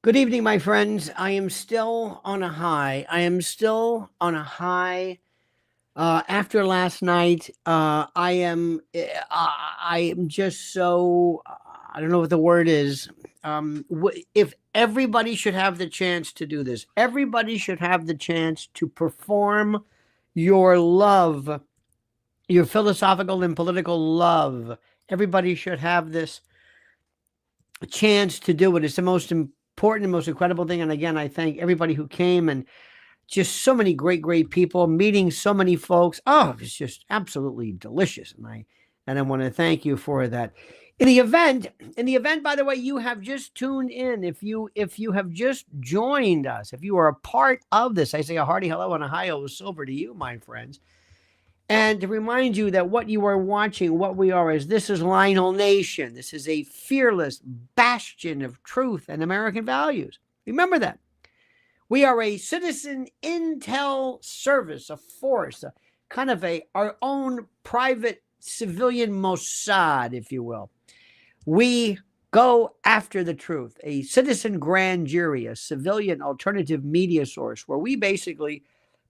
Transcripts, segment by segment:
Good evening, my friends. I am still on a high. After last night. I am just so. I don't know what the word is. If everybody should have the chance to do this, everybody should have the chance to perform your love, your philosophical and political love. Everybody should have this chance to do it. It's the most important and most incredible thing. And again, I thank everybody who came, and just so many great people, meeting so many folks. Oh, it's just absolutely delicious. And I want to thank you for that. In the event, by the way, you have just tuned in. If you have just joined us, if you are a part of this, I say a hearty hello and a high o silver to you, my friends. And to remind you that what you are watching, what we are, this is Lionel Nation. This is a fearless bastion of truth and American values. Remember that. We are a citizen intel service, a force, a kind of our own private civilian Mossad, if you will. We go after the truth, a citizen grand jury, a civilian alternative media source, where we basically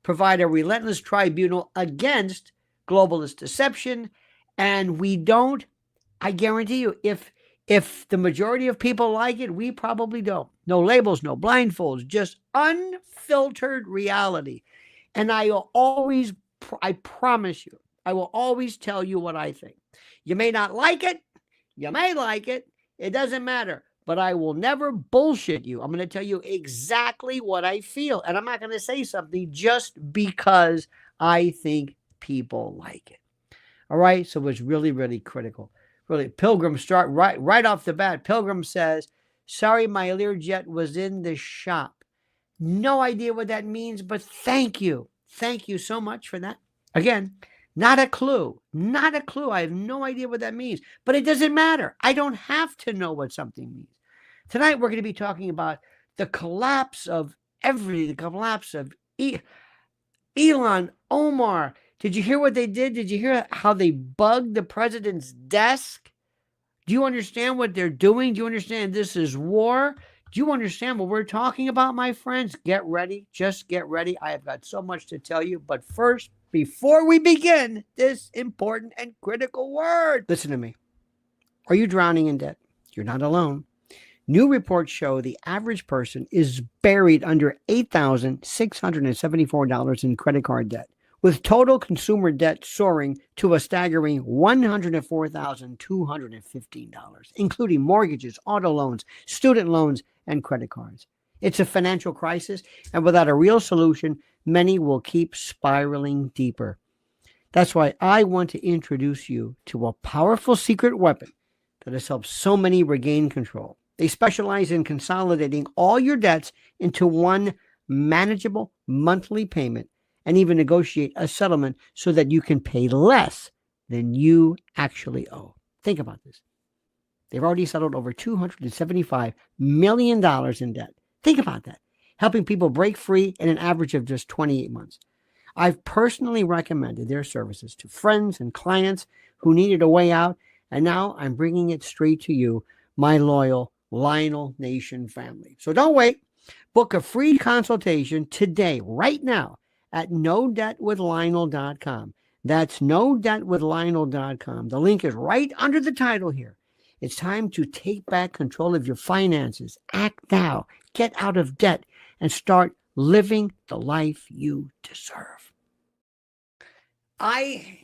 provide a relentless tribunal against globalist deception. And we don't, I guarantee you, if the majority of people like it, we probably don't. No labels, no blindfolds, just unfiltered reality. And I promise you, I will always tell you what I think. You may not like it. You may like it. It doesn't matter. But I will never bullshit you. I'm going to tell you exactly what I feel. And I'm not going to say something just because I think people like it. All right? So it's really critical. Really, Pilgrim start right off the bat. Pilgrim says, sorry, my Learjet was in the shop. No idea what that means, but thank you. Thank you so much for that. Again, not a clue. Not a clue. I have no idea what that means, but it doesn't matter. I don't have to know what something means. Tonight, we're going to be talking about the collapse of everything, the collapse of Elon, Omar. Did you hear what they did? Did you hear how they bugged the president's desk? Do you understand what they're doing? Do you understand this is war? Do you understand what we're talking about, my friends? Get ready. Just get ready. I have got so much to tell you. But first, before we begin this important and critical word, listen to me. Are you drowning in debt? You're not alone. New reports show the average person is buried under $8,674 in credit card debt, with total consumer debt soaring to a staggering $104,215, including mortgages, auto loans, student loans, and credit cards. It's a financial crisis, and without a real solution, many will keep spiraling deeper. That's why I want to introduce you to a powerful secret weapon that has helped so many regain control. They specialize in consolidating all your debts into one manageable monthly payment, and even negotiate a settlement so that you can pay less than you actually owe. Think about this. They've already settled over $275 million in debt. Think about that. Helping people break free in an average of just 28 months. I've personally recommended their services to friends and clients who needed a way out, and now I'm bringing it straight to you, my loyal Lionel Nation family. So don't wait. Book a free consultation today, right now, at NoDebtWithLionel.com. That's NoDebtWithLionel.com. The link is right under the title here. It's time to take back control of your finances. Act now. Get out of debt and start living the life you deserve. I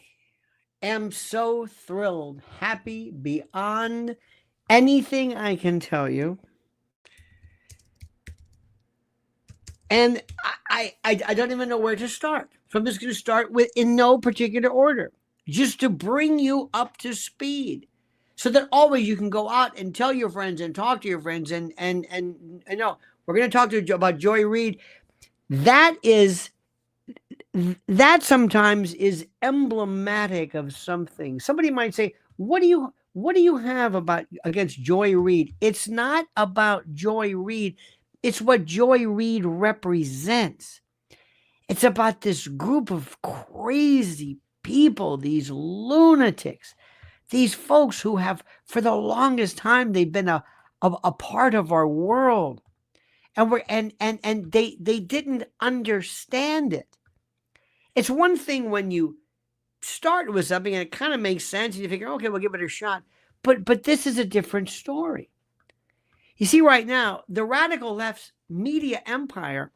am so thrilled, happy beyond anything I can tell you. And I don't even know where to start. So I'm just going to start with, in no particular order, just to bring you up to speed, so that always you can go out and tell your friends and talk to your friends. And you know, we're going to talk about Joy Reid. That sometimes is emblematic of something. Somebody might say, what do you have against Joy Reid? It's not about Joy Reid. It's what Joy Reid represents. It's about this group of crazy people, these lunatics, these folks who have, for the longest time, they've been a part of our world. and they didn't understand it. It's one thing when you start with something and it kind of makes sense and you figure, okay, we'll give it a shot. But this is a different story. You see, right now, the radical left's media empire,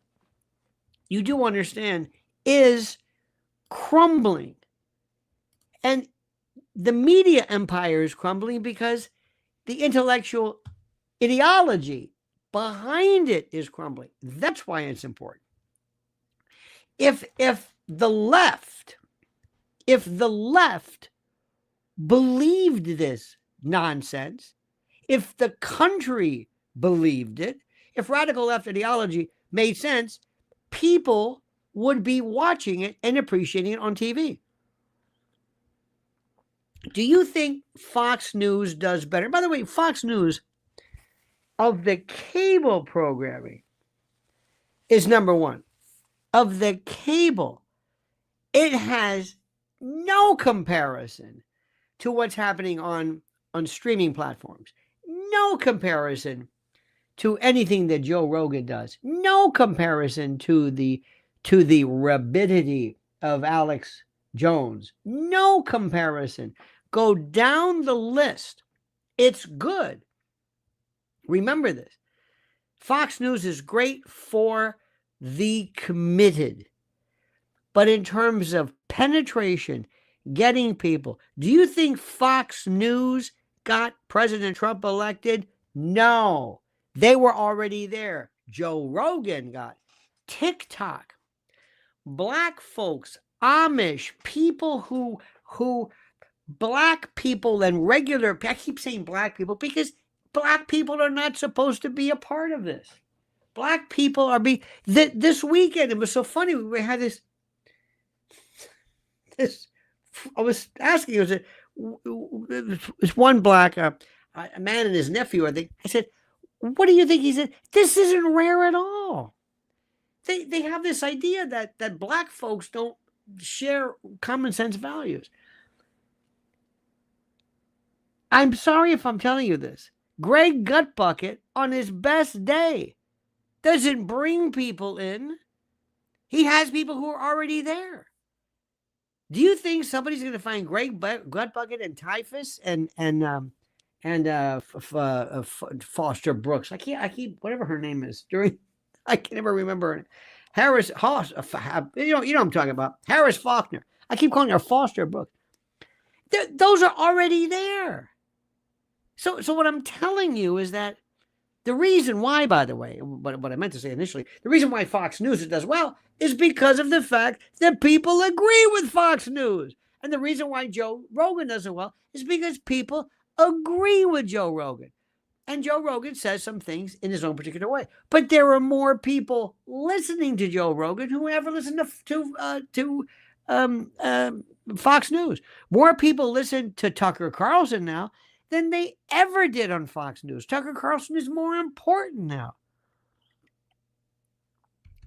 you do understand, is crumbling. And the media empire is crumbling because the intellectual ideology behind it is crumbling. That's why it's important. If the left believed this nonsense, if the country believed it, if radical left ideology made sense, people would be watching it and appreciating it on TV. Do you think Fox News does better? By the way, Fox News, of the cable programming, is number one. Of the cable, it has no comparison to what's happening on streaming platforms. No comparison to anything that Joe Rogan does. No comparison to the rabidity of Alex Jones. No comparison. Go down the list. It's good. Remember this. Fox News is great for the committed. But in terms of penetration, getting people, do you think Fox News got President Trump elected? No. They were already there. Joe Rogan got TikTok. Black folks, Amish, people who black people and regular, I keep saying black people because black people are not supposed to be a part of this. Black people are this weekend, it was so funny. We had this, I was asking, it was one black, a man and his nephew, I think. I said, what do you think? He said, this isn't rare at all. They have this idea that black folks don't share common sense values. I'm sorry if I'm telling you this. Greg Gutbucket, on his best day, doesn't bring people in. He has people who are already there. Do you think somebody's going to find Greg Gutbucket and Typhus and Foster Brooks? I keep whatever her name is. I can never remember her. Harris Hoss. You know what I'm talking about. Harris Faulkner. I keep calling her Foster Brooks. Those are already there. So what I'm telling you is that the reason why, by the way, what I meant to say initially, the reason why Fox News does well is because of the fact that people agree with Fox News. And the reason why Joe Rogan does well is because people agree with Joe Rogan. And Joe Rogan says some things in his own particular way. But there are more people listening to Joe Rogan who ever listen to Fox News. More people listen to Tucker Carlson now than they ever did on Fox News. Tucker Carlson is more important now.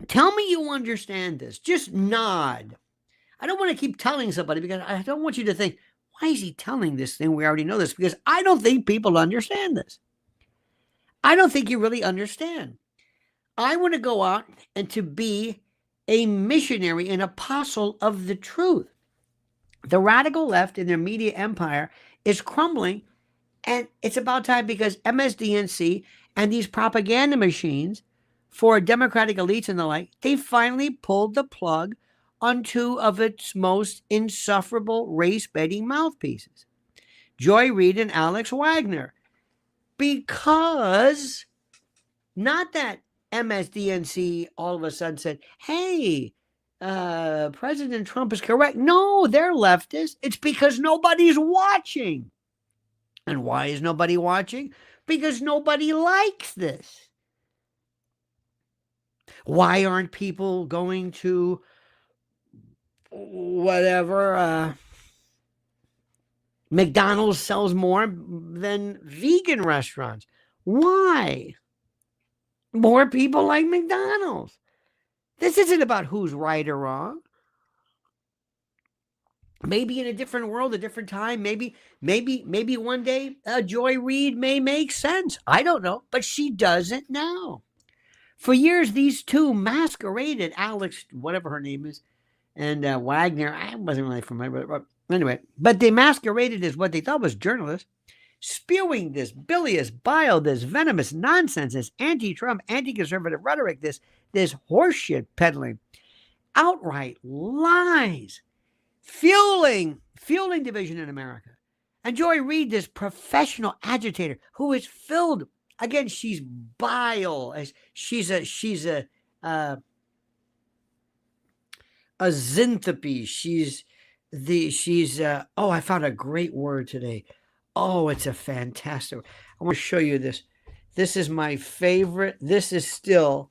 Tell me you understand this. Just nod. I don't want to keep telling somebody because I don't want you to think, why is he telling this thing? We already know this. Because I don't think people understand this. I don't think you really understand. I want to go out and to be a missionary, an apostle of the truth. The radical left in their media empire is crumbling. And it's about time because MSDNC and these propaganda machines for Democratic elites and the like, they finally pulled the plug on two of its most insufferable race-baiting mouthpieces, Joy Reid and Alex Wagner. Because not that MSDNC all of a sudden said, hey, President Trump is correct. No, they're leftist. It's because nobody's watching. And why is nobody watching? Because nobody likes this. Why aren't people going to whatever? McDonald's sells more than vegan restaurants. Why? More people like McDonald's. This isn't about who's right or wrong. Maybe in a different world, a different time, maybe one day Joy Reid may make sense. I don't know, but she doesn't now. For years, these two masqueraded, Alex, whatever her name is, and Wagner. I wasn't really familiar, but anyway, but they masqueraded as what they thought was journalists, spewing this bilious bile, this venomous nonsense, this anti-Trump, anti-conservative rhetoric, this horseshit peddling, outright lies, fueling division in America. And Joy Reid, this professional agitator who is filled, again, she's bile. She's a zinthopy. I found a great word today. Oh, it's a fantastic. I want to show you this. This is my favorite. This is still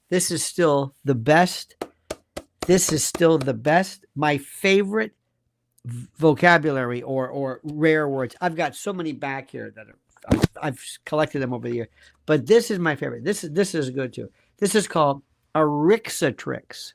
the best. This is still the best. My favorite vocabulary or rare words. I've got so many back here that I've collected them over the year, but this is my favorite. This is good too. This is called a rixatrix.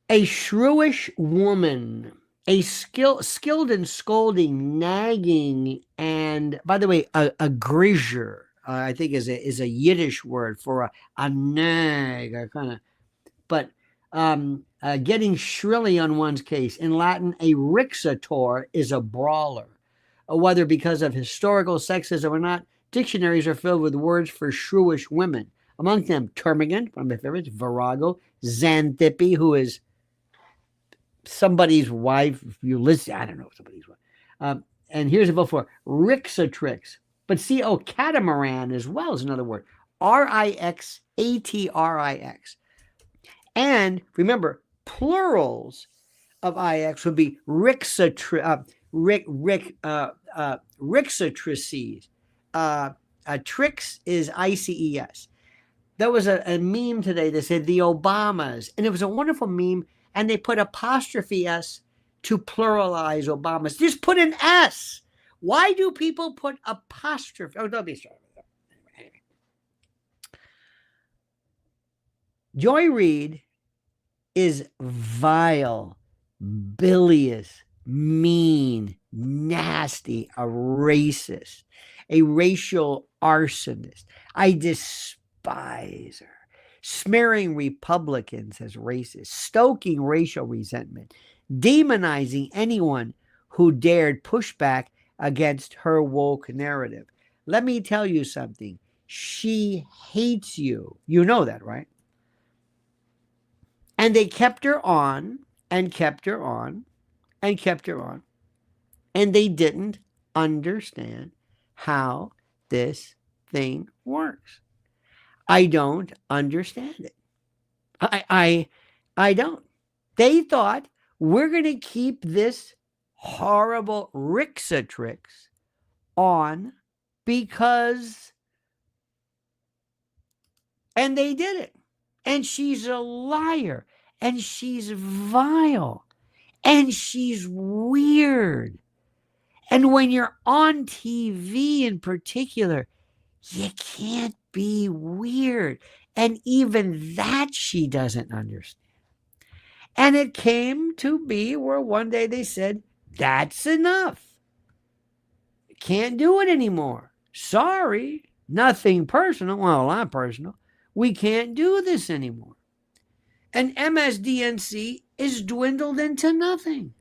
A shrewish woman, a skilled in scolding, nagging, and by the way, a grizier, I think is a Yiddish word for a nag, or kind of, but getting shrilly on one's case. In Latin, a rixator is a brawler. Whether because of historical sexism or not, dictionaries are filled with words for shrewish women. Among them, termagant, one of my favorites, virago, xanthippe, who is somebody's wife, if you listen, I don't know, somebody's wife. And here's a vote for rixatrix. But catamaran as well is another word. Rixatrix. And remember, plurals of ix would be rixatrices. Trix is ICES. There was a meme today that said the Obamas, and it was a wonderful meme, and they put apostrophe S to pluralize Obamas. Just put an S. Why do people put apostrophe? Oh, don't be sorry. Anyway. Joy Reid is vile, bilious, mean, nasty, a racist, a racial arsonist. I despise her. Smearing Republicans as racist, stoking racial resentment, demonizing anyone who dared push back against her woke narrative. Let me tell you something. She hates you. You know that, right? And they kept her on and kept her on and kept her on. And they didn't understand how this thing works. I don't understand it. I don't. They thought we're going to keep this horrible rixatrix on because, and they did it. And she's a liar, and she's vile, and she's weird. And when you're on TV in particular, you can't be weird. And even that she doesn't understand. And it came to be where one day they said, that's enough. Can't do it anymore. Sorry. Nothing personal. Well, a lot personal. We can't do this anymore. And MSDNC is dwindled into nothing.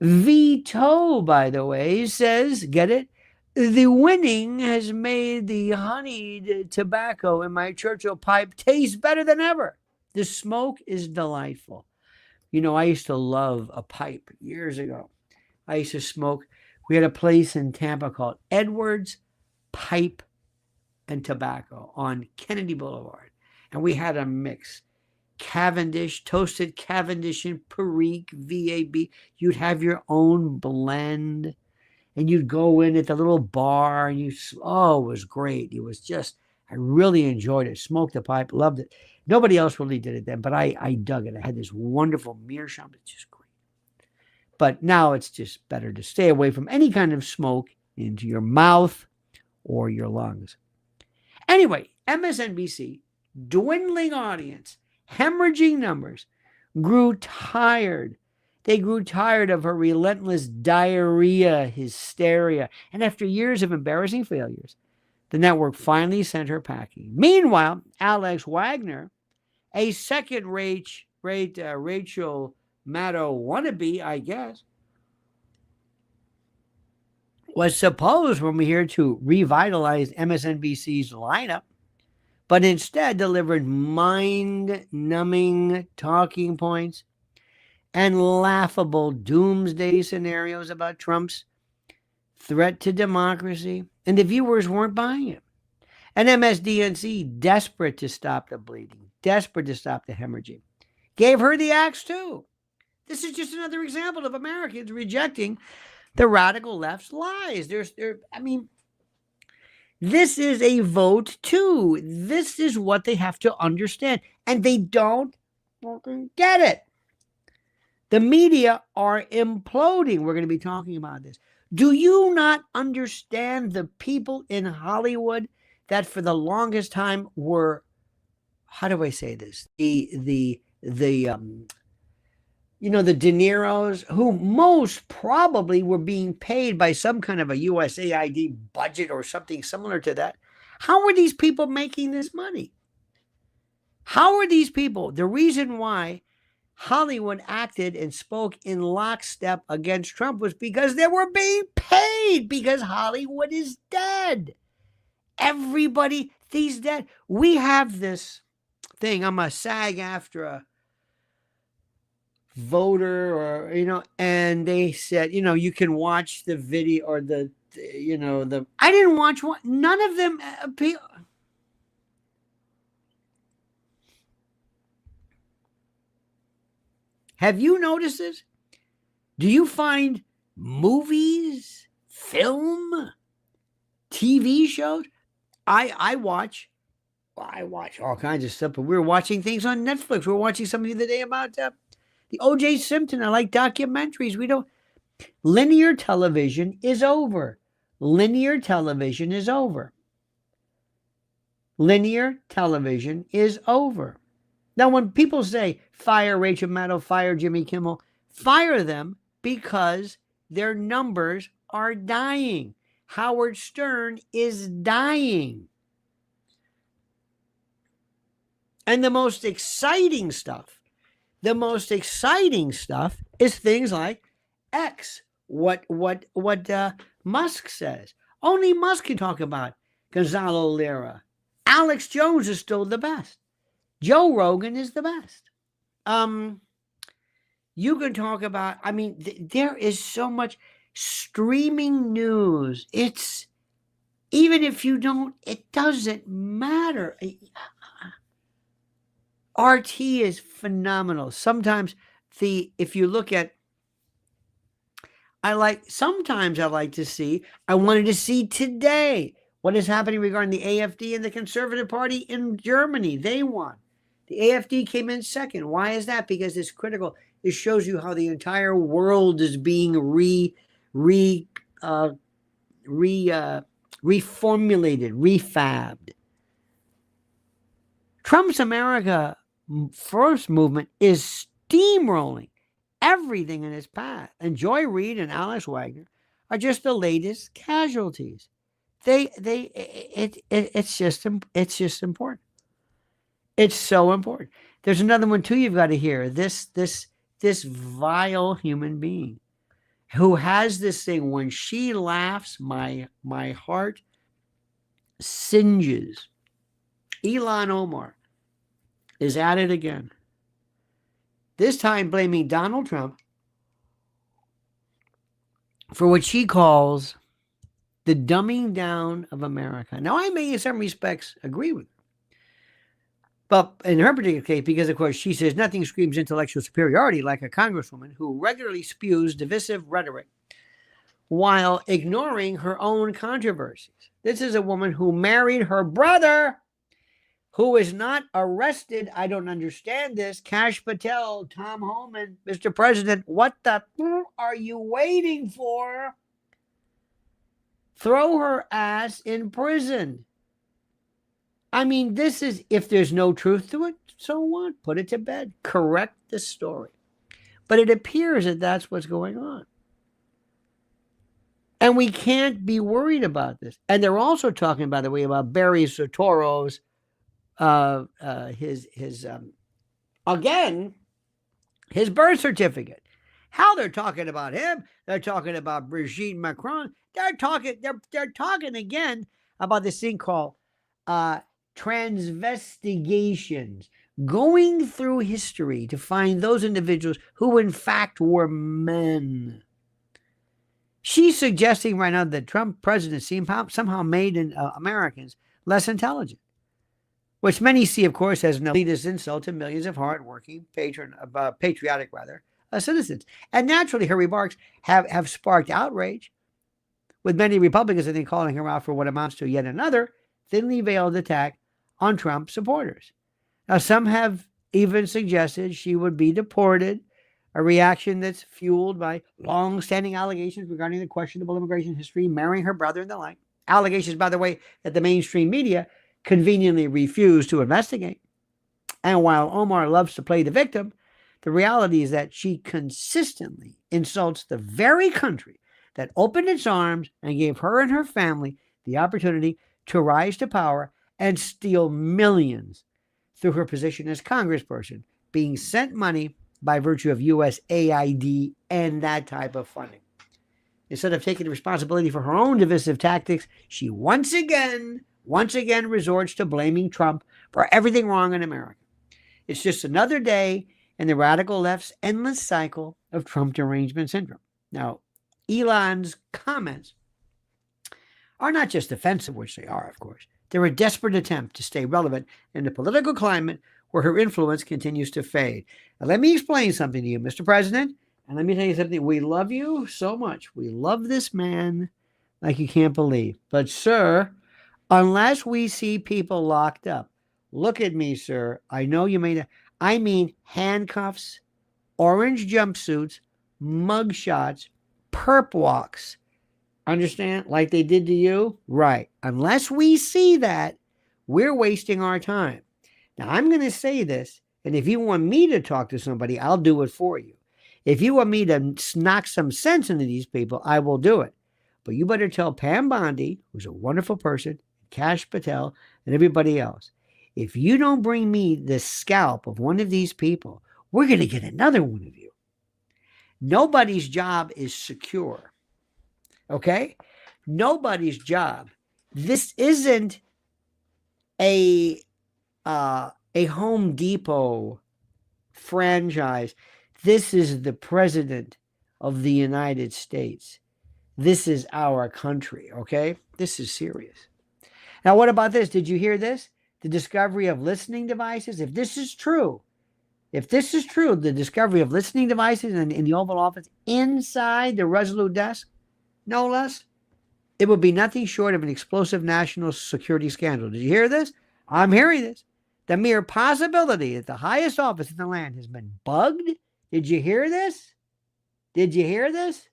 Veto, by the way, says, get it? The winning has made the honeyed tobacco in my Churchill pipe taste better than ever. The smoke is delightful. You know, I used to love a pipe years ago. I used to smoke. We had a place in Tampa called Edwards Pipe and Tobacco on Kennedy Boulevard. And we had a mix. Cavendish, toasted Cavendish and Perique, VAB. You'd have your own blend. And you'd go in at the little bar and it was great. It was just, I really enjoyed it. Smoked the pipe, loved it. Nobody else really did it then, but I dug it. I had this wonderful meerschaum. It's just great. But now it's just better to stay away from any kind of smoke into your mouth or your lungs. Anyway, MSNBC, dwindling audience, hemorrhaging numbers, grew tired. They grew tired of her relentless diarrhea, hysteria. And after years of embarrassing failures, The network finally sent her packing. Meanwhile, Alex Wagner, a second-rate Rachel Maddow wannabe, I guess, was supposed when we here to revitalize MSNBC's lineup, but instead delivered mind-numbing talking points and laughable doomsday scenarios about Trump's threat to democracy, and the viewers weren't buying it. And MSDNC, desperate to stop the bleeding, desperate to stop the hemorrhaging, gave her the axe too. This is just another example of Americans rejecting the radical left's lies. This is a vote too. This is what they have to understand, and they don't fucking get it. The media are imploding. We're going to be talking about this. Do you not understand the people in Hollywood that for the longest time were, how do I say this? The De Niro's, who most probably were being paid by some kind of a USAID budget or something similar to that. How are these people making this money? How are these people? The reason why Hollywood acted and spoke in lockstep against Trump was because they were being paid, because Hollywood is dead. Everybody, he's dead. We have this thing. I'm a SAG-AFTRA voter, or and they said, you can watch the video or the I didn't watch one. None of them appeal. Have you noticed this? Do you find movies, film, TV shows? I watch all kinds of stuff, but we're watching things on Netflix. We're watching something the other day about the O.J. Simpson. I like documentaries. Linear television is over. Linear television is over. Linear television is over. Now, when people say, fire Rachel Maddow, fire Jimmy Kimmel, fire them because their numbers are dying. Howard Stern is dying. And the most exciting stuff is things like X, what Musk says. Only Musk can talk about Gonzalo Lira. Alex Jones is still the best. Joe Rogan is the best. You can talk about, there is so much streaming news. It's, even if you don't, it doesn't matter. RT is phenomenal. Sometimes if you look at, I wanted to see today what is happening regarding the AfD and the Conservative Party in Germany. They won. The AfD came in second. Why is that? Because it's critical. It shows you how the entire world is being reformulated, refabbed. Trump's America First movement is steamrolling everything in its path. And Joy Reid and Alex Wagner are just the latest casualties. It's just important. It's so important. There's another one too you've got to hear. This vile human being who has this thing, when she laughs, my heart singes. Ilhan Omar is at it again. This time blaming Donald Trump for what she calls the dumbing down of America. Now, I may in some respects agree with her. But in her particular case, because of course she says nothing screams intellectual superiority like a congresswoman who regularly spews divisive rhetoric while ignoring her own controversies. This is a woman who married her brother, who is not arrested. I don't understand this. Kash Patel, Tom Homan, Mr. President, what the are you waiting for? Throw her ass in prison. I mean, this is, if there's no truth to it, so what? Put it to bed. Correct the story. But it appears that that's what's going on. And we can't be worried about this. And they're also talking, by the way, about Barry Soetoro's, again, his birth certificate. How they're talking about him. They're talking about Brigitte Macron. They're talking again about this thing called transvestigations, going through history to find those individuals who in fact were men. She's suggesting right now that Trump presidency somehow made Americans less intelligent, which many see, of course, as an elitist insult to millions of hardworking, patriotic citizens. And naturally, her remarks have sparked outrage, with many Republicans, I think, calling her out for what amounts to yet another thinly veiled attack on Trump supporters. Now, some have even suggested she would be deported, a reaction that's fueled by long-standing allegations regarding the questionable immigration history, marrying her brother and the like. Allegations, by the way, that the mainstream media conveniently refuse to investigate. And while Omar loves to play the victim, the reality is that she consistently insults the very country that opened its arms and gave her and her family the opportunity to rise to power and steal millions through her position as congressperson, being sent money by virtue of USAID and that type of funding. Instead of taking responsibility for her own divisive tactics, she once again resorts to blaming Trump for everything wrong in America. It's just another day in the radical left's endless cycle of Trump derangement syndrome. Now, Elon's comments are not just offensive, which they are, of course. They're a desperate attempt to stay relevant in the political climate where her influence continues to fade. Now, let me explain something to you, Mr. President, and let me tell you something. We love you so much. We love this man like you can't believe. But, sir, unless we see people locked up, look at me, sir. I know you may not. I mean handcuffs, orange jumpsuits, mugshots, perp walks. Understand? Like they did to you? Right. Unless we see that, we're wasting our time. Now, I'm going to say this, and if you want me to talk to somebody, I'll do it for you. If you want me to knock some sense into these people, I will do it. But you better tell Pam Bondi, who's a wonderful person, Kash Patel, and everybody else, if you don't bring me the scalp of one of these people, we're going to get another one of you. Nobody's job is secure. Okay? Nobody's job. This isn't a Home Depot franchise. This is the president of the United States. This is our country, okay? This is serious. Now, what about this? Did you hear this? The discovery of listening devices. If this is true, the discovery of listening devices in the Oval Office inside the Resolute desk, no less, it would be nothing short of an explosive national security scandal. Did you hear this? I'm hearing this. The mere possibility that the highest office in the land has been bugged. Did you hear this? Did you hear this?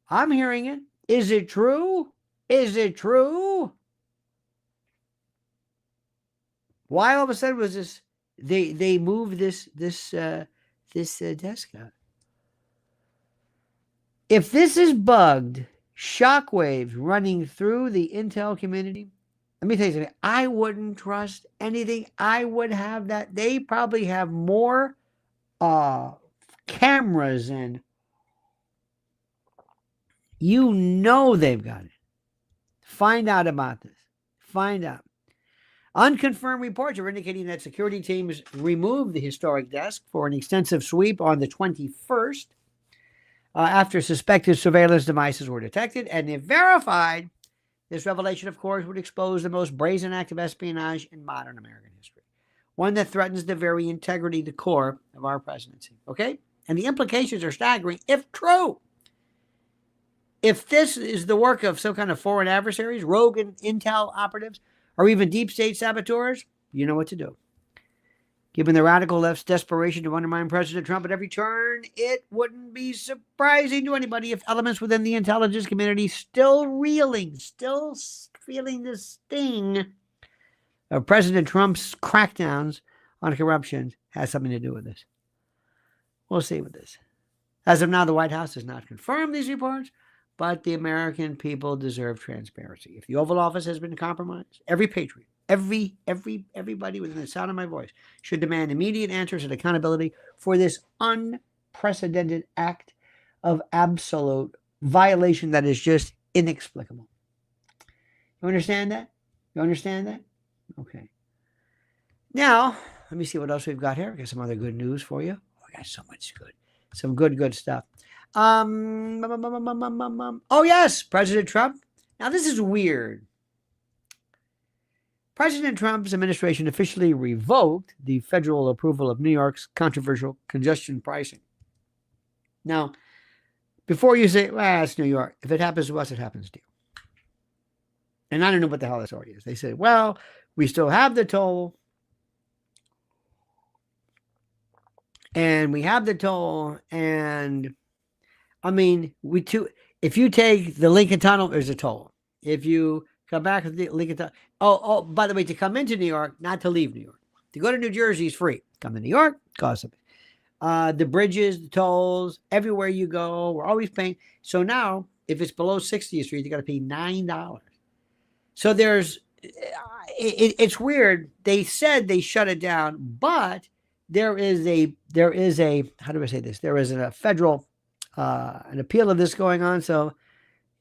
I'm hearing it. Is it true? Is it true? Why all of a sudden was this? They moved this desk out. If this is bugged, shockwaves running through the intel community. Let me tell you something. I wouldn't trust anything. I would have that. They probably have more cameras and they've got it. Find out about this. Find out. Unconfirmed reports are indicating that security teams removed the historic desk for an extensive sweep on the 21st after suspected surveillance devices were detected, and if verified, this revelation, of course, would expose the most brazen act of espionage in modern American history, one that threatens the very integrity, the core of our presidency, okay? And the implications are staggering if true. If this is the work of some kind of foreign adversaries, rogue intel operatives, or even deep state saboteurs, you know what to do. Given the radical left's desperation to undermine President Trump at every turn, it wouldn't be surprising to anybody if elements within the intelligence community still feeling the sting of President Trump's crackdowns on corruption has something to do with this. We'll see with this. As of now, the White House has not confirmed these reports, but the American people deserve transparency. If the Oval Office has been compromised, every patriot, everybody within the sound of my voice should demand immediate answers and accountability for this unprecedented act of absolute violation that is just inexplicable. You understand that? You understand that? Okay. Now, let me see what else we've got here. I got some other good news for you. Oh, I got so much good. Some good stuff. Oh, yes, President Trump. Now, this is weird. President Trump's administration officially revoked the federal approval of New York's controversial congestion pricing. Now, before you say, well, it's New York. If it happens to us, it happens to you. And I don't know what the hell the story is. They said, well, we still have the toll. And we have the toll. And, I mean, if you take the Lincoln Tunnel, there's a toll. If you come back with the Lincoln Tunnel. Oh, by the way, to come into New York, not to leave New York. To go to New Jersey is free. Come to New York, costs something. The bridges, the tolls, everywhere you go, we're always paying. So now, if it's below 60th Street, you got to pay $9. So it's weird. They said they shut it down, but there is a, how do I say this? There is a federal, an appeal of this going on. So,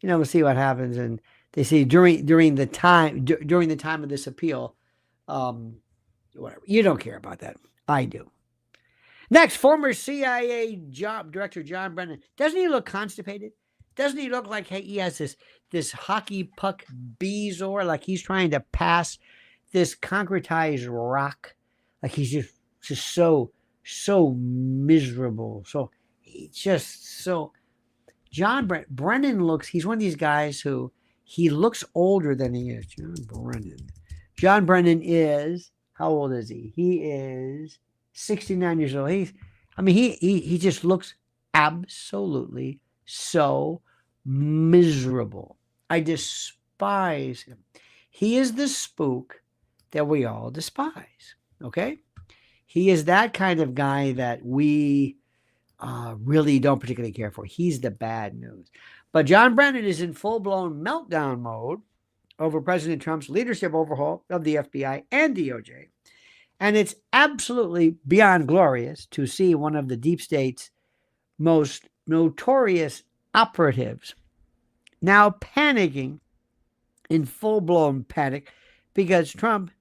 we'll see what happens. And they say during the time of this appeal, whatever. You don't care about that. I do. Next, former CIA Director John Brennan. Doesn't he look constipated? Doesn't he look like he has this hockey puck bezoar, like he's trying to pass this concretized rock? Like he's just so miserable. So John Brennan he's one of these guys who he looks older than he is. John Brennan is, how old is he? He is 69 years old. He just looks absolutely so miserable. I despise him. He is the spook that we all despise. Okay? He is that kind of guy that we really don't particularly care for. He's the bad news. But John Brennan is in full-blown meltdown mode over President Trump's leadership overhaul of the FBI and DOJ. And it's absolutely beyond glorious to see one of the deep state's most notorious operatives now panicking in full-blown panic because Trump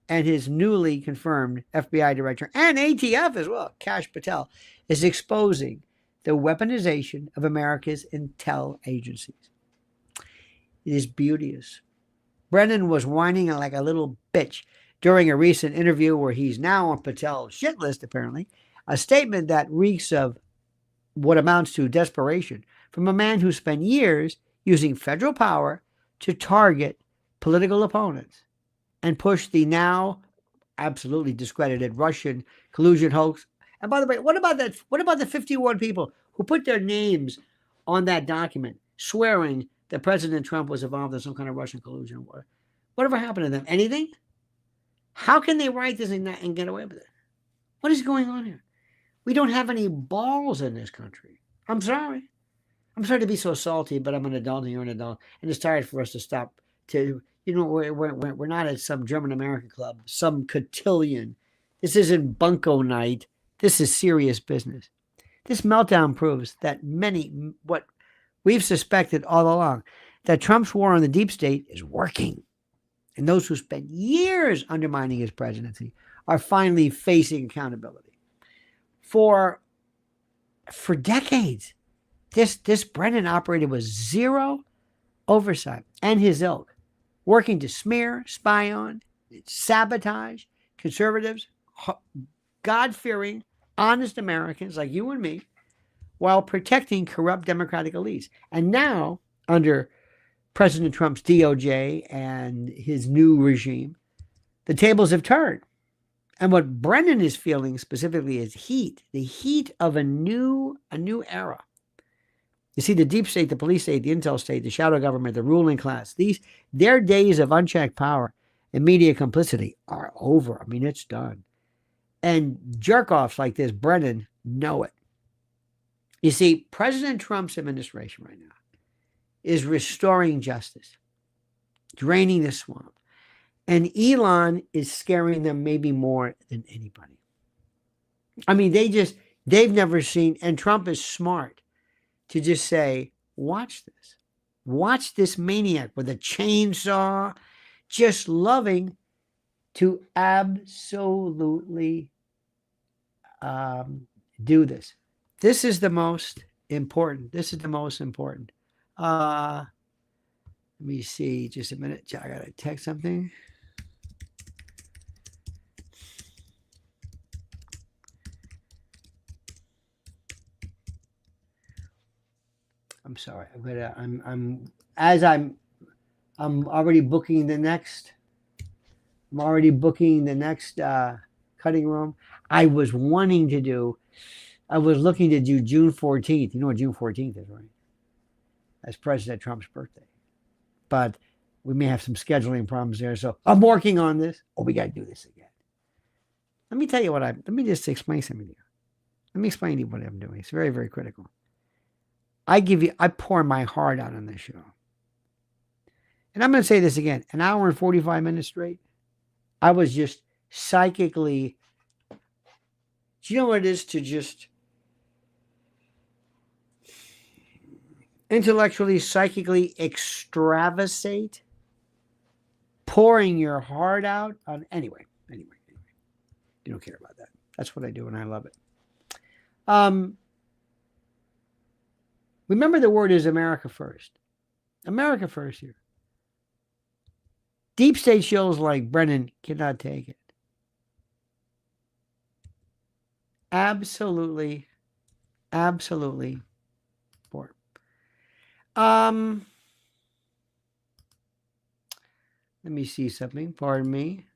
and his newly confirmed FBI director and ATF as well, Kash Patel, is exposing the weaponization of America's intel agencies. It is beauteous. Brennan was whining like a little bitch during a recent interview where he's now on Patel's shit list, apparently, a statement that reeks of what amounts to desperation from a man who spent years using federal power to target political opponents and push the now absolutely discredited Russian collusion hoax. And by the way, what about that? What about the 51 people who put their names on that document swearing that President Trump was involved in some kind of Russian collusion? Whatever happened to them? Anything? How can they write this and get away with it? What is going on here? We don't have any balls in this country. I'm sorry. I'm sorry to be so salty, but I'm an adult and you're an adult. And it's time for us to stop we're not at some German American club, some cotillion. This isn't bunko night. This is serious business. This meltdown proves that what we've suspected all along, that Trump's war on the deep state is working. And those who spent years undermining his presidency are finally facing accountability. For decades, this Brennan operated with zero oversight, and his ilk, working to smear, spy on, sabotage conservatives, God-fearing, honest Americans like you and me, while protecting corrupt Democratic elites. And now, under President Trump's DOJ and his new regime, the tables have turned. And what Brennan is feeling specifically is the heat of a new era. You see, the deep state, the police state, the intel state, the shadow government, the ruling class, their days of unchecked power and media complicity are over. I mean, it's done. And jerk-offs like this, Brennan, know it. You see, President Trump's administration right now is restoring justice, draining the swamp. And Elon is scaring them maybe more than anybody. I mean, they've never seen, and Trump is smart to just say, watch this. Watch this maniac with a chainsaw, just loving to absolutely do this. This is the most important. This is the most important. Let me see just a minute. I got to text something. I'm sorry. I'm already booking the next. I'm already booking the next cutting room. I was looking to do June 14th. You know what June 14th is, right? That's President Trump's birthday. But we may have some scheduling problems there. So I'm working on this. Oh, we got to do this again. Let me tell you let me just explain something to you. Let me explain to you what I'm doing. It's very, very critical. I pour my heart out on this show. And I'm going to say this again, an hour and 45 minutes straight. I was just psychically, do you know what it is to just intellectually, psychically extravasate, pouring your heart out on, anyway. You don't care about that. That's what I do and I love it. Remember the word is America first. America first here. Deep state shows like Brennan cannot take it. Absolutely bored. Let me see something. Pardon me.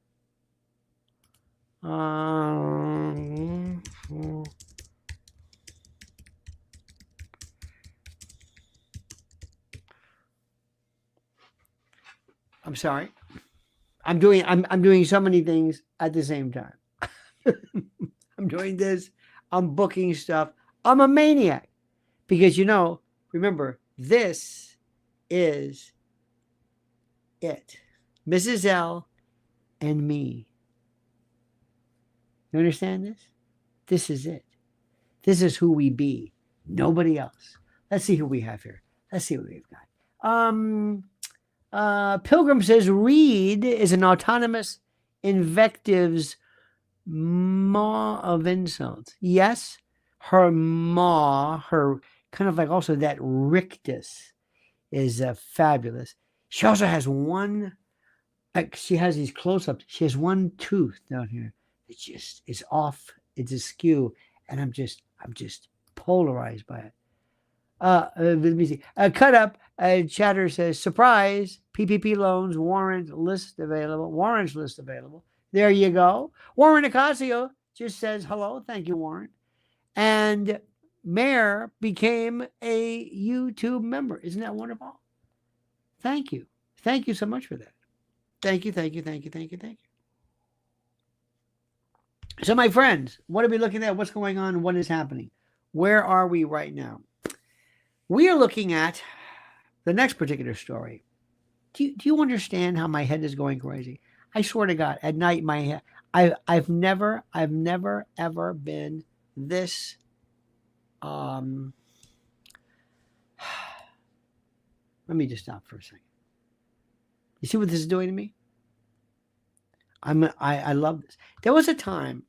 I'm sorry. I'm doing so many things at the same time. I'm doing this. I'm booking stuff. I'm a maniac. Because, remember, this is it. Mrs. L and me. You understand this? This is it. This is who we be. Nobody else. Let's see who we have here. Let's see what we've got. Pilgrim says Reid is an autonomous invectives maw of insults. Yes, her maw, her kind of like also that rictus is fabulous. She also has one, she has these close-ups. She has one tooth down here. It just is off. It's askew. And I'm just polarized by it. Let me see. Cut up. Chatter says, surprise, PPP loans, warrant list available. Warrants list available. There you go. Warren Ocasio just says, hello. Thank you, Warren. And Mayor became a YouTube member. Isn't that wonderful? Thank you. Thank you so much for that. Thank you. So, my friends, what are we looking at? What's going on? What is happening? Where are we right now? We are looking at the next particular story. Do you understand how my head is going crazy? I swear to God, at night, my head, I've never ever been this, let me just stop for a second. You see what this is doing to me? I love this. There was a time,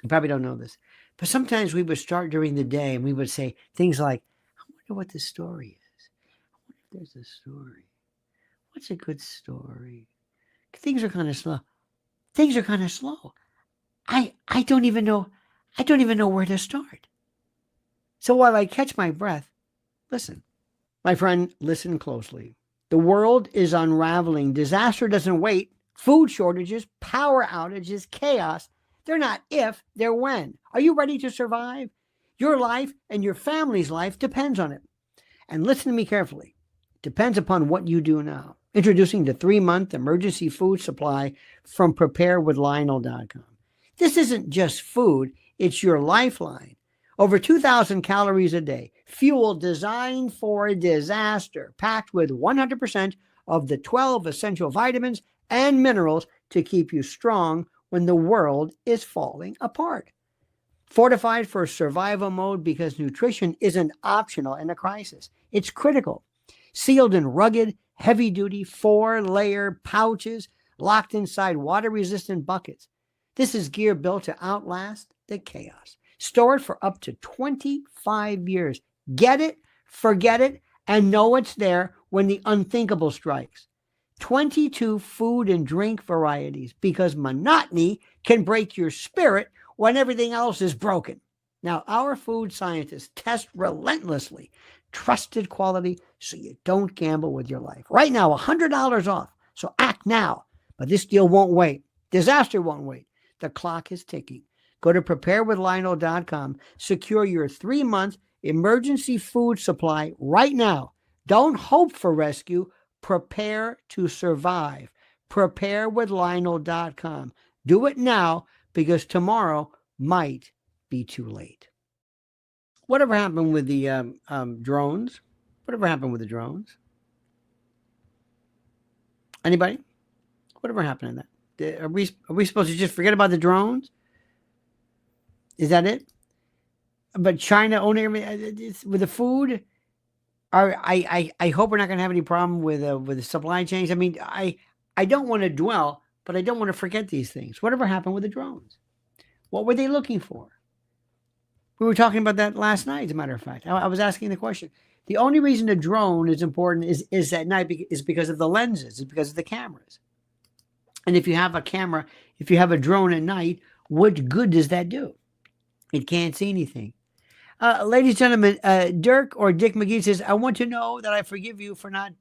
you probably don't know this, but sometimes we would start during the day and we would say things like, I wonder what this story is. I wonder if there's a story. What's a good story? Things are kind of slow. I don't even know where to start. So while I catch my breath, listen. My friend, listen closely. The world is unraveling. Disaster doesn't wait. Food shortages, power outages, chaos. They're not if, they're when. Are you ready to survive? Your life and your family's life depends on it. And listen to me carefully. It depends upon what you do now. Introducing the 3-month emergency food supply from preparewithlionel.com. This isn't just food, it's your lifeline. Over 2,000 calories a day. Fuel designed for disaster, packed with 100% of the 12 essential vitamins and minerals to keep you strong when the world is falling apart. Fortified for survival mode because nutrition isn't optional in a crisis. It's critical. Sealed in rugged, heavy-duty, 4-layer pouches locked inside water-resistant buckets. This is gear built to outlast the chaos. Store it for up to 25 years. Get it, forget it, and know it's there when the unthinkable strikes. 22 food and drink varieties, because monotony can break your spirit when everything else is broken. Now, our food scientists test relentlessly trusted quality so you don't gamble with your life. Right now, $100 off. So act now. But this deal won't wait. Disaster won't wait. The clock is ticking. Go to preparewithlionel.com. Secure your 3-month emergency food supply right now. Don't hope for rescue. Prepare to survive. Preparewithlionel.com. Do it now, because tomorrow might be too late. Whatever happened with the drones? Whatever happened with the drones? Anybody? Whatever happened to that? Are we supposed to just forget about the drones? Is that it? But China owning everything with the food? I hope we're not going to have any problem with the supply chains. I mean, I don't want to dwell, but I don't want to forget these things. Whatever happened with the drones? What were they looking for? We were talking about that last night, as a matter of fact. I was asking the question. The only reason a drone is important is at night is because of the lenses. It's because of the cameras. And if you have a camera, if you have a drone at night, what good does that do? It can't see anything. Ladies and gentlemen, Dirk or Dick McGee says, I want to know that I forgive you for not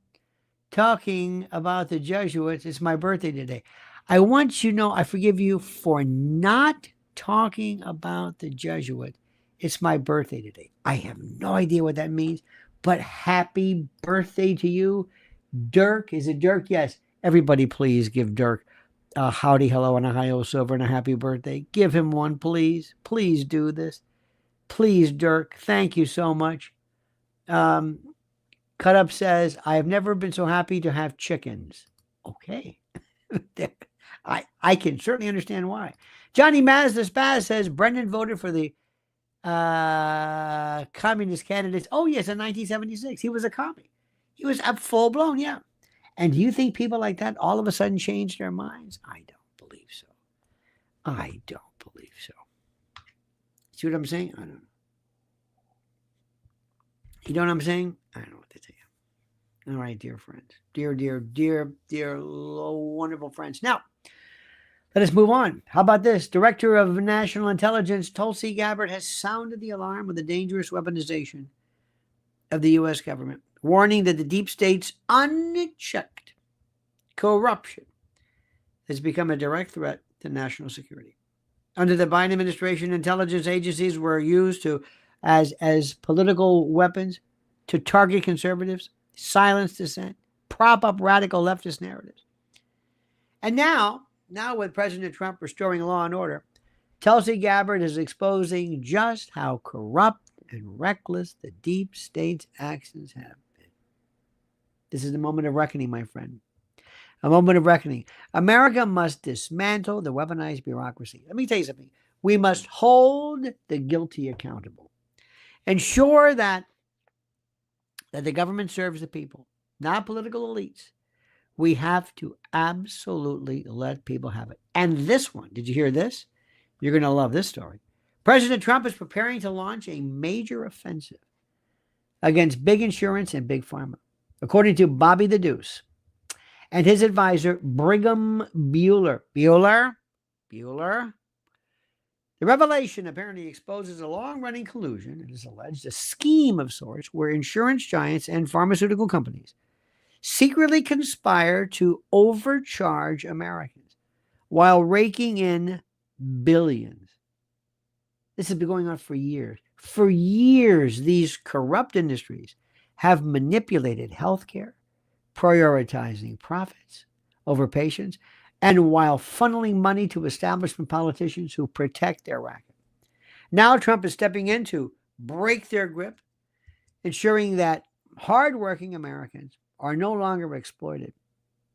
talking about the Jesuits. It's my birthday today. I want you to know I forgive you for not talking about the Jesuits. It's my birthday today. I have no idea what that means, but happy birthday to you. Dirk, is it Dirk? Yes. Everybody please give Dirk a howdy, hello, and a hi-yo silver and a happy birthday. Give him one, please. Please do this. Please, Dirk. Thank you so much. Cut Up says, I have never been so happy to have chickens. Okay. I can certainly understand why. Johnny Mazda Spaz says, Brendan voted for the communist candidates. Oh, yes, in 1976. He was a commie. He was up full blown, yeah. And do you think people like that all of a sudden changed their minds? I don't believe so. I don't believe so. See what I'm saying? I don't know. You know what I'm saying? I don't know what to tell you. All right, dear friends. Dear, wonderful friends. Now, let us move on. How about this? Director of National Intelligence, Tulsi Gabbard, has sounded the alarm of the dangerous weaponization of the U.S. government, warning that the deep state's unchecked corruption has become a direct threat to national security. Under the Biden administration, intelligence agencies were used as political weapons to target conservatives, silence dissent, prop up radical leftist narratives. And now with President Trump restoring law and order, Tulsi Gabbard is exposing just how corrupt and reckless the deep state's actions have been. This is the moment of reckoning, my friend. A moment of reckoning. America must dismantle the weaponized bureaucracy. Let me tell you something. We must hold the guilty accountable. Ensure that the government serves the people, not political elites. We have to absolutely let people have it. And this one, did you hear this? You're going to love this story. President Trump is preparing to launch a major offensive against big insurance and big pharma, according to Bobby the Deuce and his advisor, Brigham Bueller. Bueller? The revelation apparently exposes a long-running collusion, it is alleged, a scheme of sorts, where insurance giants and pharmaceutical companies secretly conspire to overcharge Americans while raking in billions. This has been going on for years. For years, these corrupt industries have manipulated healthcare, prioritizing profits over patients, and while funneling money to establishment politicians who protect their racket. Now Trump is stepping in to break their grip, ensuring that hardworking Americans are no longer exploited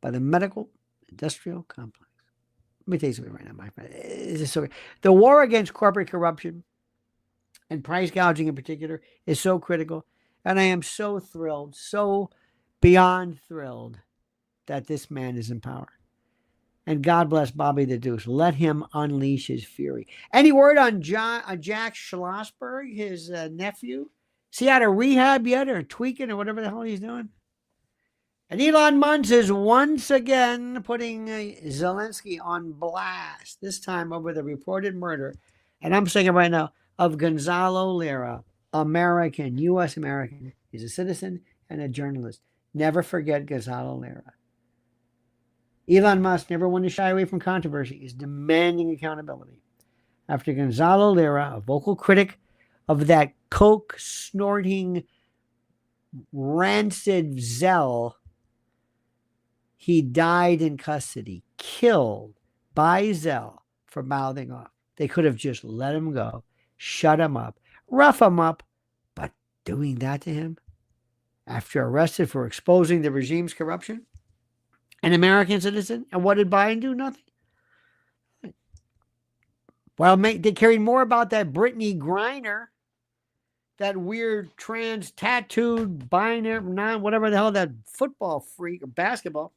by the medical industrial complex. Let me tell you something right now, my friend. The war against corporate corruption and price gouging in particular is so critical. And I am so thrilled, so beyond thrilled that this man is in power. And God bless Bobby the Deuce. Let him unleash his fury. Any word on Jack Schlossberg, his nephew? Is he out of rehab yet or tweaking or whatever the hell he's doing? And Elon Musk is once again putting Zelensky on blast, this time over the reported murder, and I'm saying it right now, of Gonzalo Lira, American, U.S. American. He's a citizen and a journalist. Never forget Gonzalo Lira. Elon Musk, never one to shy away from controversy, is demanding accountability. After Gonzalo Lira, a vocal critic of that coke-snorting, rancid Zell, he died in custody, killed by Zell for mouthing off. They could have just let him go, shut him up, rough him up, but doing that to him after arrested for exposing the regime's corruption? An American citizen? And what did Biden do? Nothing. Well, they cared more about that Brittany Griner, that weird trans tattooed binary, whatever the hell, that football freak or basketball.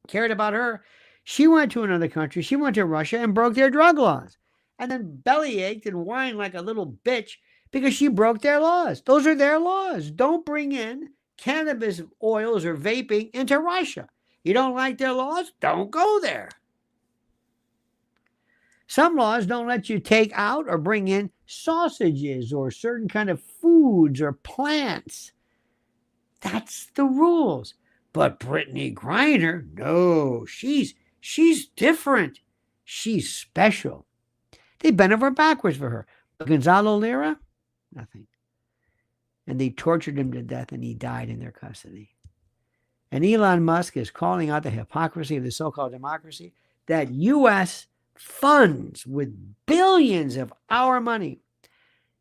Cared about her. She went to another country. She went to Russia and broke their drug laws. And then bellyached and whined like a little bitch because she broke their laws. Those are their laws. Don't bring in cannabis oils or vaping into Russia. You don't like their laws? Don't go there. Some laws don't let you take out or bring in sausages or certain kind of foods or plants. That's the rules. But Brittany Griner, no, she's different. She's special. They bent over backwards for her. But Gonzalo Lira, nothing. And they tortured him to death, and he died in their custody. And Elon Musk is calling out the hypocrisy of the so-called democracy that U.S. funds with billions of our money.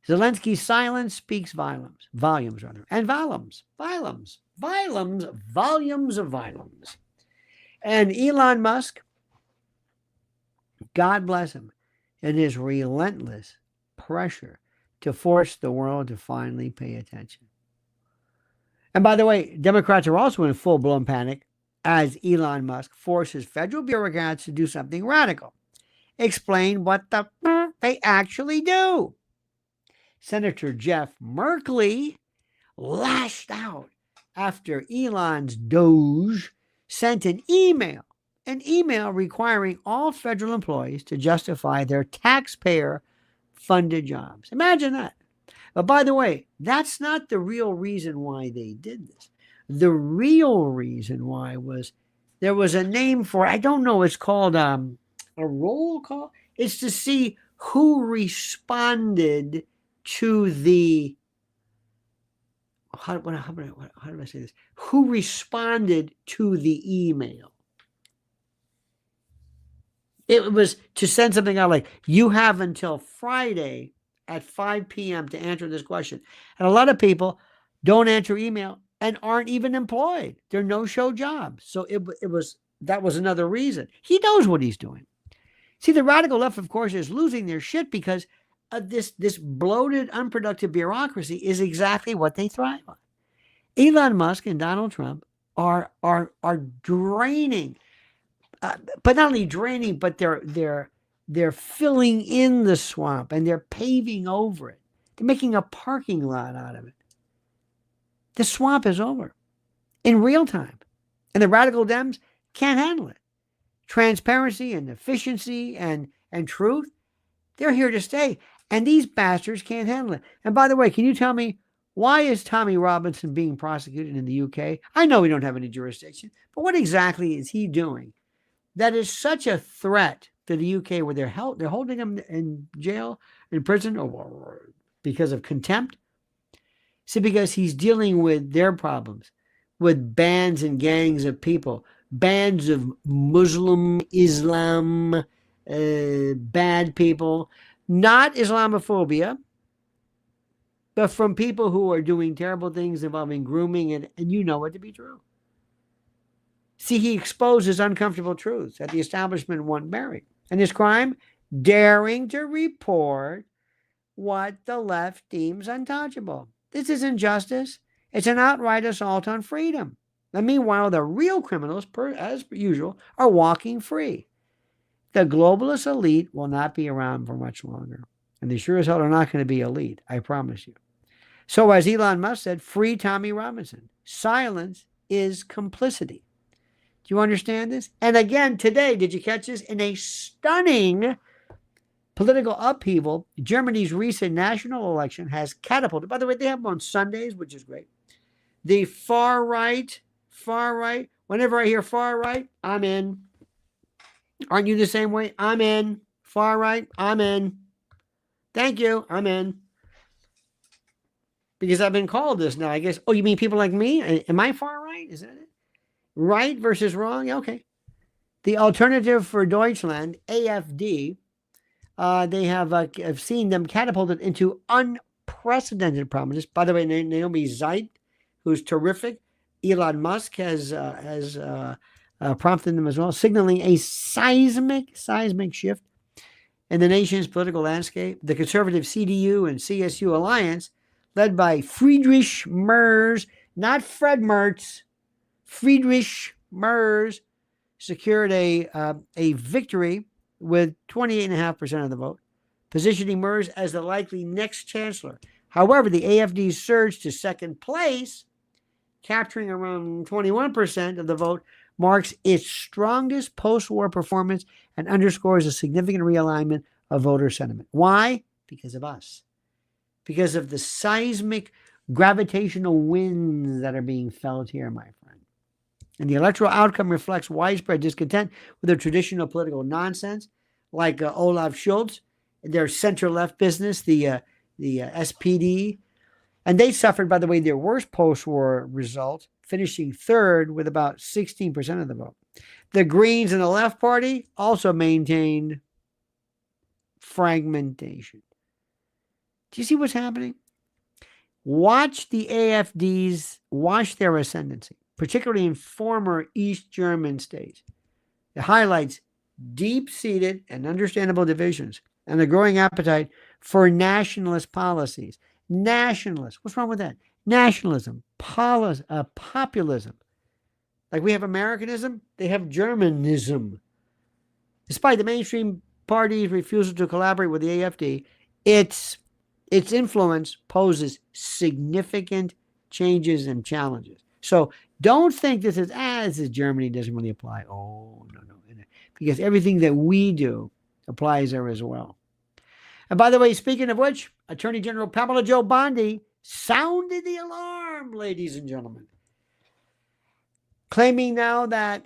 Zelensky's silence speaks volumes, and volumes of violence. And Elon Musk, God bless him, in his relentless pressure to force the world to finally pay attention. And by the way, Democrats are also in full-blown panic as Elon Musk forces federal bureaucrats to do something radical. Explain what the they actually do. Senator Jeff Merkley lashed out after Elon's DOGE sent an email requiring all federal employees to justify their taxpayer-funded jobs. Imagine that. But by the way, that's not the real reason why they did this. The real reason why was there was a name for, I don't know, it's called a roll call. It's to see who responded to the, how do I say this? Who responded to the email? It was to send something out like, you have until Friday at 5 p.m. to answer this question. And a lot of people don't answer email and aren't even employed. They're no-show jobs. So that was another reason. He knows what he's doing. See, the radical left, of course, is losing their shit because this bloated, unproductive bureaucracy is exactly what they thrive on. Elon Musk and Donald Trump are draining, but not only draining, but they're filling in the swamp and they're paving over it. They're making a parking lot out of it. The swamp is over in real time, and the radical Dems can't handle it. Transparency and efficiency and truth, they're here to stay. And these bastards can't handle it. And by the way, can you tell me, why is Tommy Robinson being prosecuted in the UK? I know we don't have any jurisdiction, but what exactly is he doing that is such a threat to the UK where they're holding him in jail, in prison, or because of contempt? See, because he's dealing with their problems, with bands and gangs of people, bands of Islam, bad people, Not Islamophobia, but from people who are doing terrible things involving grooming, and you know it to be true. See, he exposes uncomfortable truths that the establishment won't bury. And his crime? Daring to report what the left deems untouchable. This isn't justice. It's an outright assault on freedom. And meanwhile, the real criminals, as usual, are walking free. The globalist elite will not be around for much longer. And they sure as hell are not going to be elite, I promise you. So as Elon Musk said, free Tommy Robinson. Silence is complicity. Do you understand this? And again, today, did you catch this? In a stunning political upheaval, Germany's recent national election has catapulted. By the way, they have them on Sundays, which is great. The far right, whenever I hear far right, I'm in. Aren't you the same way? I'm in. Far right, I'm in. Thank you, I'm in. Because I've been called this now, I guess. Oh, you mean people like me? Am I far right? Is that it? Right versus wrong? Yeah, okay. The Alternative for Deutschland, AfD, they have seen them catapulted into unprecedented prominence. By the way, Naomi Zeit, who's terrific, Elon Musk has prompted them as well, signaling a seismic shift in the nation's political landscape. The conservative CDU and CSU alliance, led by Friedrich Merz, not Fred Mertz, Friedrich Merz, secured a victory with 28.5% of the vote, positioning Merz as the likely next chancellor. However, the AfD surged to second place, capturing around 21% of the vote, marks its strongest post-war performance and underscores a significant realignment of voter sentiment. Why? Because of us. Because of the seismic gravitational winds that are being felt here, my friend. And the electoral outcome reflects widespread discontent with the traditional political nonsense, like Olaf Scholz, their center-left business, the SPD. And they suffered, by the way, their worst post-war result, finishing third with about 16% of the vote. The Greens and the Left Party also maintained fragmentation. Do you see what's happening? Watch the AfDs, watch their ascendancy, particularly in former East German states. It highlights deep-seated and understandable divisions and a growing appetite for nationalist policies. Nationalists, what's wrong with that? Nationalism, populism. Like we have Americanism, they have Germanism. Despite the mainstream party's refusal to collaborate with the AfD, its influence poses significant changes and challenges. So don't think this is Germany, doesn't really apply. Oh, no. Because everything that we do applies there as well. And by the way, speaking of which, Attorney General Pamela Jo Bondi sounded the alarm, ladies and gentlemen, claiming now that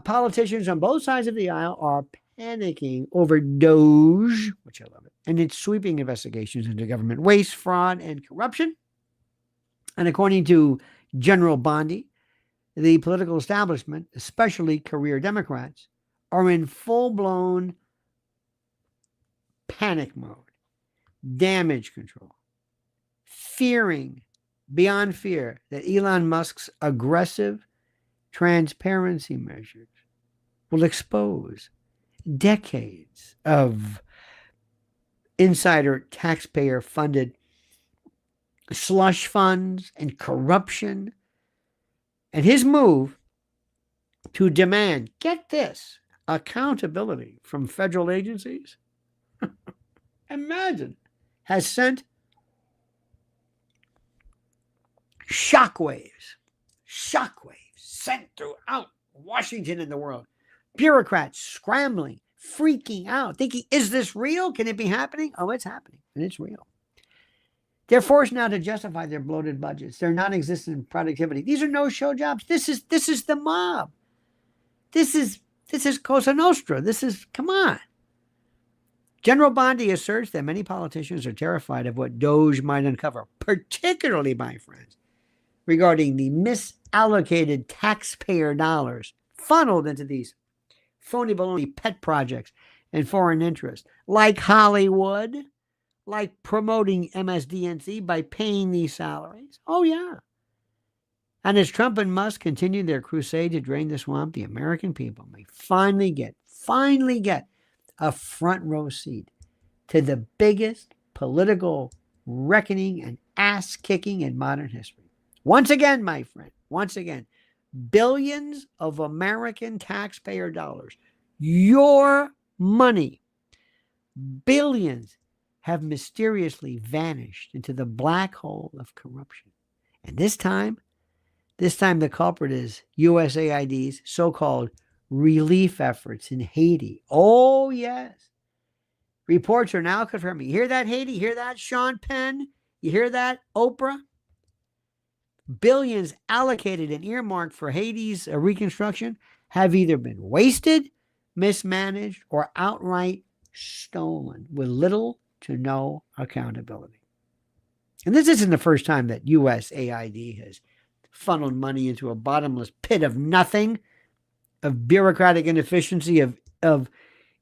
politicians on both sides of the aisle are panicking over DOGE, which I love it, and its sweeping investigations into government waste, fraud, and corruption. And according to General Bondi, the political establishment, especially career Democrats, are in full-blown panic mode, damage control, fearing beyond fear that Elon Musk's aggressive transparency measures will expose decades of insider taxpayer-funded slush funds and corruption. And his move to demand, get this, accountability from federal agencies, imagine, has sent shockwaves sent throughout Washington and the world. Bureaucrats scrambling, freaking out, thinking, is this real? Can it be happening? Oh, it's happening, and it's real. They're forced now to justify their bloated budgets, their non-existent productivity. These are no-show jobs. This is the mob. This is Cosa Nostra. Come on. General Bondi asserts that many politicians are terrified of what DOGE might uncover, particularly, my friends, regarding the misallocated taxpayer dollars funneled into these phony baloney pet projects and foreign interests, like Hollywood, like promoting MSDNC by paying these salaries. Oh, yeah. And as Trump and Musk continue their crusade to drain the swamp, the American people may finally get a front row seat to the biggest political reckoning and ass kicking in modern history. Once again, my friend, once again, billions of American taxpayer dollars, your money, billions have mysteriously vanished into the black hole of corruption. And this time the culprit is USAID's so-called relief efforts in Haiti. Oh, yes. Reports are now confirming. You hear that, Haiti? You hear that, Sean Penn? You hear that, Oprah? Billions allocated and earmarked for Haiti's reconstruction have either been wasted, mismanaged, or outright stolen with little to no accountability. And this isn't the first time that USAID has funneled money into a bottomless pit of nothing, of bureaucratic inefficiency, of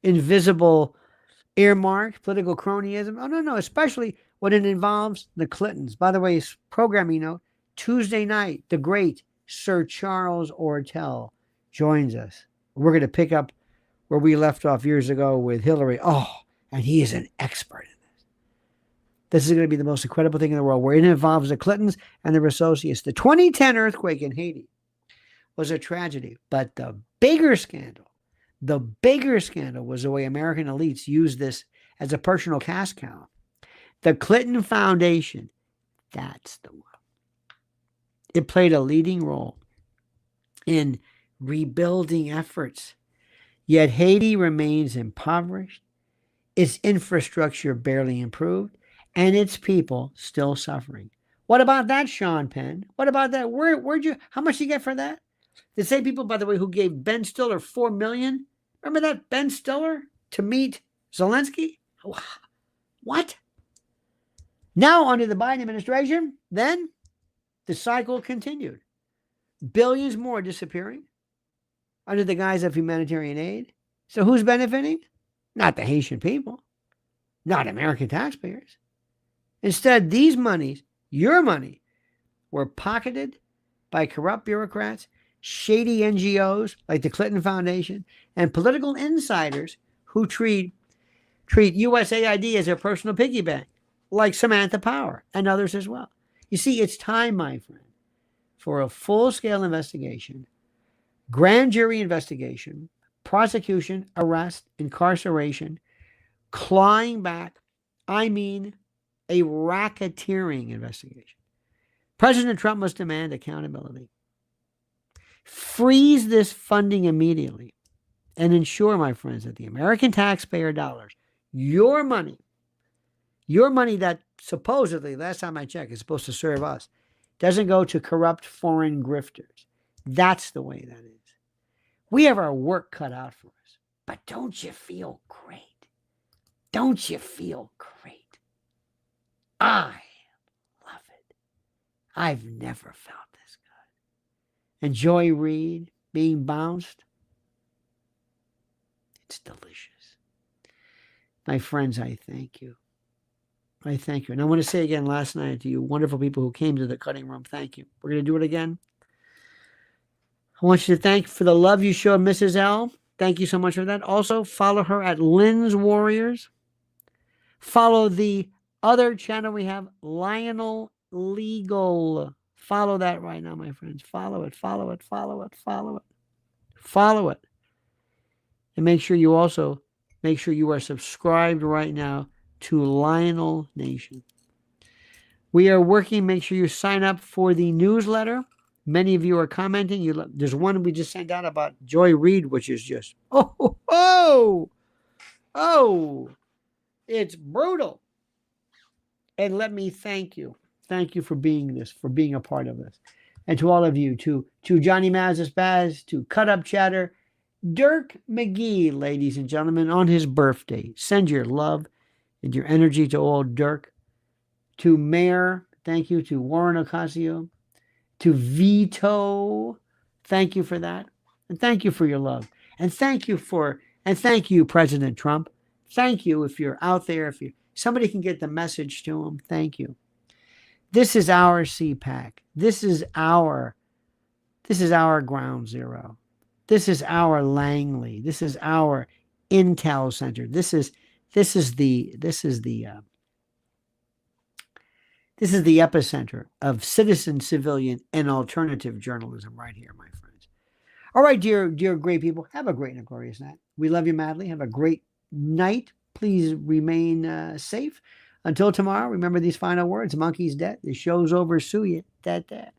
invisible earmark, political cronyism. Oh, no, especially when it involves the Clintons. By the way, programming note, Tuesday night, the great Sir Charles Ortel joins us. We're going to pick up where we left off years ago with Hillary. Oh, and he is an expert in this. This is going to be the most incredible thing in the world, where it involves the Clintons and their associates. The 2010 earthquake in Haiti was a tragedy, but the bigger scandal was the way American elites used this as a personal cash cow. The Clinton Foundation, that's the one. It played a leading role in rebuilding efforts. Yet Haiti remains impoverished, its infrastructure barely improved, and its people still suffering. What about that, Sean Penn? What about that? How much did you get for that? The same people, by the way, who gave Ben Stiller $4 million. Remember that, Ben Stiller, to meet Zelensky? What? Now, under the Biden administration, then the cycle continued. Billions more disappearing under the guise of humanitarian aid. So who's benefiting? Not the Haitian people, not American taxpayers. Instead, these monies, your money, were pocketed by corrupt bureaucrats, shady NGOs like the Clinton Foundation, and political insiders who treat USAID as their personal piggy bank, like Samantha Power and others as well. You see, it's time, my friend, for a full-scale investigation, grand jury investigation, prosecution, arrest, incarceration, clawing back, a racketeering investigation. President Trump must demand accountability. Freeze this funding immediately and ensure, my friends, that the American taxpayer dollars, your money that supposedly, last time I checked, is supposed to serve us, doesn't go to corrupt foreign grifters. That's the way that is. We have our work cut out for us. But don't you feel great? Don't you feel great? I love it. I've never felt this good. Enjoy Reid being bounced. It's delicious. My friends, I thank you. I thank you. And I want to say again last night to you wonderful people who came to the cutting room, thank you. We're going to do it again. I want you to thank for the love you showed Mrs. L. Thank you so much for that. Also, follow her at Lynn's Warriors. Follow the other channel we have, Lionel Legal. Follow that right now, my friends. Follow it, follow it, follow it, follow it. Follow it. And make sure you are subscribed right now to Lionel Nation. We are working. Make sure you sign up for the newsletter. Many of you are commenting. There's one we just sent out about Joy Reid, which is just, it's brutal. And let me thank you. Thank you for being a part of this. And to all of you, to Johnny Mazes Baz, to Cut Up Chatter, Dirk McGee, ladies and gentlemen, on his birthday. Send your love and your energy to old Dirk. To Mayor, thank you. To Warren Ocasio. To Vito, thank you for that. And thank you for your love. And thank you for And thank you, President Trump. Thank you if you're out there, if somebody can get the message to him. Thank you. This is our CPAC. This is our ground zero. This is our Langley. This is our Intel Center. This is the epicenter of citizen, civilian, and alternative journalism right here, my friends. All right, dear great people, have a great and a glorious night. We love you madly. Have a great night. Please remain safe. Until tomorrow, remember these final words. Monkey's dead. The show's over. Sue you. Dead.